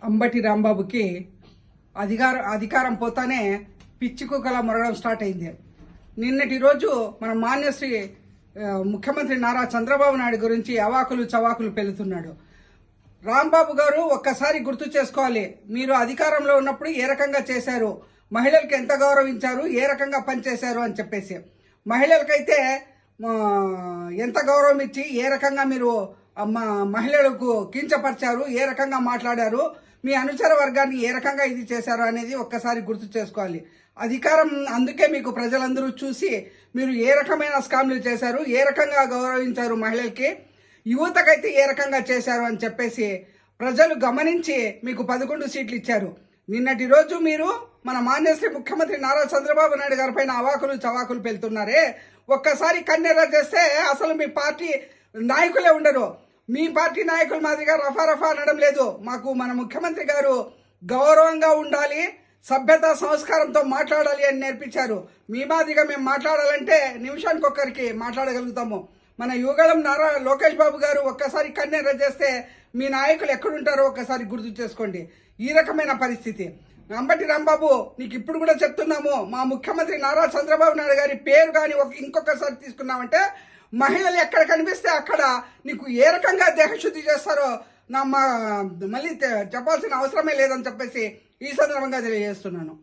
అంబటి రాంబాబుకి అధికారం పోతానే పిచ్చి కుక్కలా మొరగడం స్టార్ట్ అయింది. నిన్నటి రోజు మన మాన్యశ్రీ ముఖ్యమంత్రి నారా చంద్రబాబు నాయుడు గురించి అవాకులు చవాకులు పెలుతున్నాడు. రాంబాబు గారు ఒక్కసారి గుర్తు చేసుకోవాలి, మీరు అధికారంలో ఉన్నప్పుడు ఏ రకంగా చేశారు, మహిళలకు ఎంత గౌరవించారు, ఏ రకంగా పనిచేశారు అని చెప్పేసి. మహిళలకైతే ఎంత గౌరవం ఇచ్చి ఏ రకంగా మీరు మహిళలకు కించపరిచారు, ఏ రకంగా మాట్లాడారు, మీ అనుచర వర్గాన్ని ఏ రకంగా ఇది చేశారు అనేది ఒక్కసారి గుర్తు చేసుకోవాలి. అధికారం అందుకే మీకు ప్రజలందరూ చూసి మీరు ఏ రకమైన స్కామ్లు చేశారు, ఏ రకంగా గౌరవించారు మహిళలకి, యువతకైతే ఏ రకంగా చేశారు అని చెప్పేసి ప్రజలు గమనించి మీకు 11 సీట్లు ఇచ్చారు. నిన్నటి రోజు మీరు మన మాన్యశ్రీ ముఖ్యమంత్రి నారా చంద్రబాబు నాయుడు గారి పైన అవాకులు చవాకులు పెళ్తున్నారే, ఒక్కసారి కన్నెర్ర చేస్తే అసలు మీ పార్టీ నాయకులే ఉండరు. మీ పార్టీ నాయకుల మాదిరిగా రఫా అనడం లేదు. మాకు మన ముఖ్యమంత్రి గారు గౌరవంగా ఉండాలి, సభ్యత సంస్కారంతో మాట్లాడాలి అని నేర్పించారు. మీ మాదిరిగా మేము మాట్లాడాలంటే నిమిషానికి ఒక్కరికి మాట్లాడగలుగుతాము. మన యువగళం నారా లోకేష్ బాబు గారు ఒక్కసారి కన్నెర్ర చేస్తే మీ నాయకులు ఎక్కడుంటారో ఒక్కసారి గుర్తు చేసుకోండి. ఈ రకమైన పరిస్థితి. అంబటి రాంబాబు, నీకు ఇప్పుడు కూడా చెప్తున్నాము, మా ముఖ్యమంత్రి నారా చంద్రబాబు నాయుడు గారి పేరు కానీ ఇంకొకసారి తీసుకున్నామంటే మహిళలు ఎక్కడ కనిపిస్తే అక్కడ నీకు ఏ రకంగా దేహశుద్ధి చేస్తారో మళ్ళీ చెప్పాల్సిన అవసరమే లేదని చెప్పేసి ఈ సందర్భంగా తెలియజేస్తున్నాను.